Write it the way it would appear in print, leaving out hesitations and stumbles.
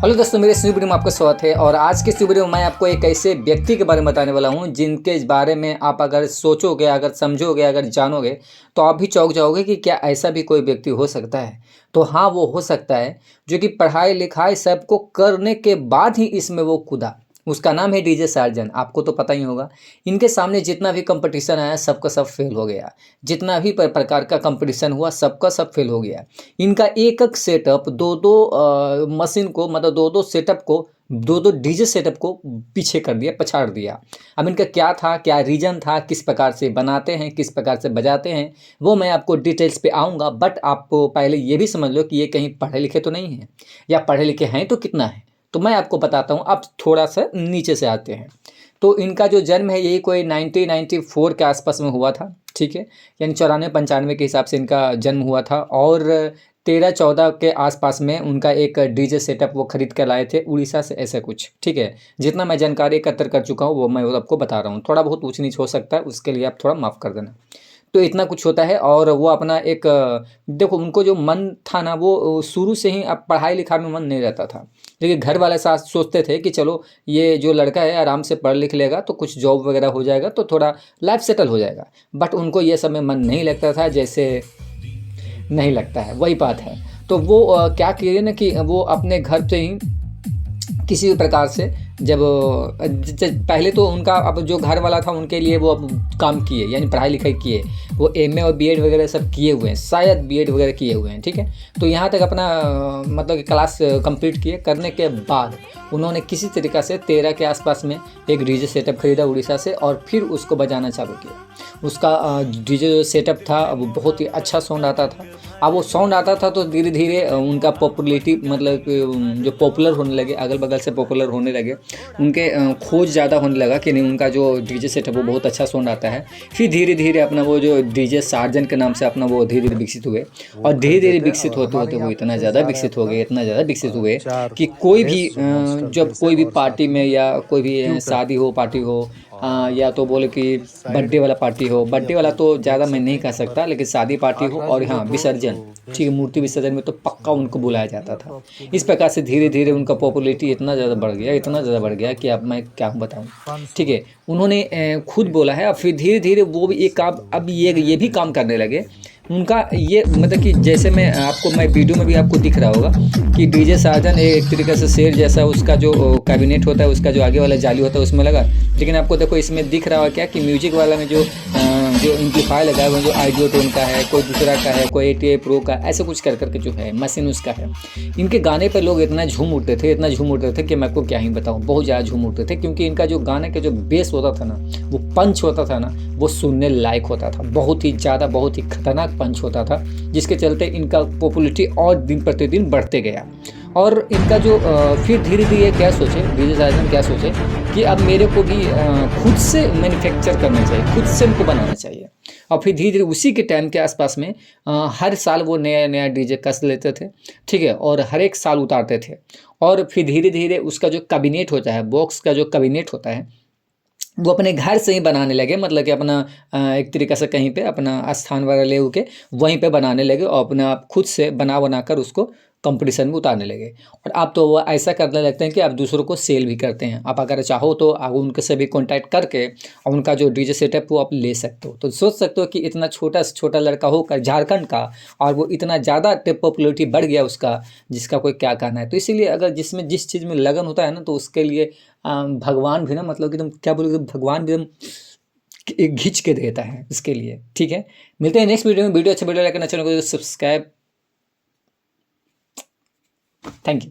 Hello दोस्तों, मेरे इस वीडियो में आपका स्वागत है। और आज के इस वीडियो में मैं आपको एक ऐसे व्यक्ति के बारे में बताने वाला हूं जिनके बारे में आप अगर सोचोगे, अगर समझोगे, अगर जानोगे तो आप भी चौंक जाओगे कि क्या ऐसा भी कोई व्यक्ति हो सकता है। तो हाँ, वो हो सकता है जो कि पढ़ाई लिखाई सबको करने के बाद ही इसमें वो कूदा। उसका नाम है डीजे सार्जन। आपको तो पता ही होगा। इनके सामने जितना भी कंपटीशन आया सबका सब फेल हो गया। जितना भी प्रकार का कंपटीशन हुआ सबका सब फेल हो गया। इनका एक एक सेटअप दो दो मशीन को, मतलब दो दो सेटअप को, दो दो डीजे सेटअप को पीछे कर दिया, पछाड़ दिया। अब इनका क्या था, क्या रीजन था, किस प्रकार से बनाते हैं, किस प्रकार से बजाते हैं, वो मैं आपको डिटेल्स पे आऊँगा। बट आपको पहले ये भी समझ लो कि ये कहीं पढ़े लिखे तो नहीं हैं, या पढ़े लिखे हैं तो कितना है। तो मैं आपको बताता हूँ। अब थोड़ा सा नीचे से आते हैं। तो इनका जो जन्म है यही कोई 1994 के आसपास में हुआ था, ठीक है। यानी 94-95 के हिसाब से इनका जन्म हुआ था। और 13-14 के आसपास में उनका एक डीजे सेटअप वो खरीद कर लाए थे उड़ीसा से, ऐसा कुछ, ठीक है। जितना मैं जानकारी एकत्र कर चुका हूँ वो मैं आपको बता रहा हूँ। थोड़ा बहुत ऊंच नीच हो सकता है, उसके लिए आप थोड़ा माफ़ कर देना। तो इतना कुछ होता है। और वो अपना एक देखो, उनको जो मन था ना, वो शुरू से ही अब पढ़ाई लिखाई में मन नहीं रहता था। लेकिन घर वाले साथ सोचते थे कि चलो ये जो लड़का है आराम से पढ़ लिख लेगा तो कुछ जॉब वगैरह हो जाएगा तो थोड़ा लाइफ सेटल हो जाएगा। बट उनको ये सब में मन नहीं लगता था, जैसे नहीं लगता है, वही बात है। तो वो क्या किए ना कि वो अपने घर से ही किसी भी प्रकार से जब पहले तो उनका अब जो घर वाला था उनके लिए वो अब काम किए, यानी पढ़ाई लिखाई किए। वो एमए और बीएड वगैरह सब किए हुए हैं, शायद बीएड वगैरह किए हुए हैं, ठीक है। तो यहाँ तक अपना मतलब कि क्लास कंप्लीट किए। करने के बाद उन्होंने किसी तरीक़ा से 13 के आसपास में एक डीजे सेटअप खरीदा उड़ीसा से, और फिर उसको बजाना चालू किया। उसका डीजे जो सेटअप था वो बहुत ही अच्छा साउंड आता था। अब वो साउंड आता था तो धीरे धीरे उनका पॉपुलैरिटी, मतलब जो पॉपुलर होने लगे, अगल बगल से पॉपुलर होने लगे। उनके खोज ज़्यादा होने लगा कि नहीं, उनका जो डीजे सेटअप वो बहुत अच्छा साउंड आता है। फिर धीरे धीरे अपना वो जो डीजे सार्जन के नाम से अपना वो धीरे धीरे विकसित हुए। और धीरे धीरे विकसित होते होते वो इतना ज़्यादा विकसित हो गए, इतना ज़्यादा विकसित हुए कि कोई भी जब कोई भी पार्टी में या कोई भी शादी हो, पार्टी हो, या तो बोले कि बर्थडे वाला पार्टी हो, बर्थडे वाला तो ज़्यादा मैं नहीं कह सकता, लेकिन शादी पार्टी हो और हाँ विसर्जन, ठीक है, मूर्ति विसर्जन में तो पक्का उनको बुलाया जाता था। इस प्रकार से धीरे धीरे उनका पॉपुलैरिटी इतना ज़्यादा बढ़ गया, इतना ज़्यादा बढ़ गया कि अब मैं क्या बताऊँ, ठीक है। उन्होंने खुद बोला है। और फिर धीरे धीरे वो भी एक काम, अब ये भी काम करने लगे। उनका ये मतलब कि जैसे मैं आपको, मैं वीडियो में भी आपको दिख रहा होगा कि डीजे साजन एक तरीके से शेर जैसा उसका जो कैबिनेट होता है, उसका जो आगे वाला जाली होता है उसमें लगा। लेकिन आपको देखो इसमें दिख रहा है क्या कि म्यूजिक वाला में जो एम्पलीफायर लगा हुआ है, जो आइडियो टोन का है, कोई दूसरा का है, कोई 88 प्रो का, ऐसे कुछ कर करके जो है मशीन उसका है। इनके गाने पर लोग इतना झूम उठते थे, इतना झूम उठते थे कि मैं आपको क्या ही बताऊँ, बहुत ज़्यादा झूम उठते थे। क्योंकि इनका जो गाने का जो बेस होता था ना, वो पंच होता था ना, वो सुनने लायक होता था। बहुत ही ज़्यादा, बहुत ही खतरनाक पंच होता था, जिसके चलते इनका पॉपुलैरिटी और दिन प्रतिदिन बढ़ते गया। और इनका जो फिर धीरे धीरे क्या सोचे, डीजे साजन क्या सोचे कि अब मेरे को भी खुद से मैन्युफैक्चर करना चाहिए, खुद से इनको बनाना चाहिए। और फिर धीरे धीरे उसी के टाइम के आसपास में हर साल वो नया नया डीजे कस लेते थे, ठीक है, और हर एक साल उतारते थे। और फिर धीरे धीरे उसका जो कैबिनेट होता है, बॉक्स का जो कैबिनेट होता है, वो अपने घर से ही बनाने लगे। मतलब कि अपना एक तरीक़े से कहीं पे अपना स्थान वगैरह ले के वहीं पे बनाने लगे, और अपने आप खुद से बना कर उसको कंपटीशन में उतारने लगे। और अब तो वो ऐसा करने लगते हैं कि अब दूसरों को सेल भी करते हैं। आप अगर चाहो तो आप उनके से भी कॉन्टैक्ट करके और उनका जो डीजे सेटअप वो आप ले सकते हो। तो सोच सकते हो कि इतना छोटा से छोटा लड़का होकर झारखंड का, और वो इतना ज़्यादा पॉपुलैरिटी बढ़ गया उसका, जिसका कोई क्या कहना है। तो इसीलिए अगर जिसमें जिस चीज़ में लगन होता है ना, तो उसके लिए भगवान भी ना, मतलब कि तुम क्या बोलोगे, भगवान भी एकदम घिंच के देता है इसके लिए, ठीक है। मिलते हैं नेक्स्ट वीडियो में। वीडियो अच्छा वीडियो लाइक करना, चैनल को सब्सक्राइब। Thank you.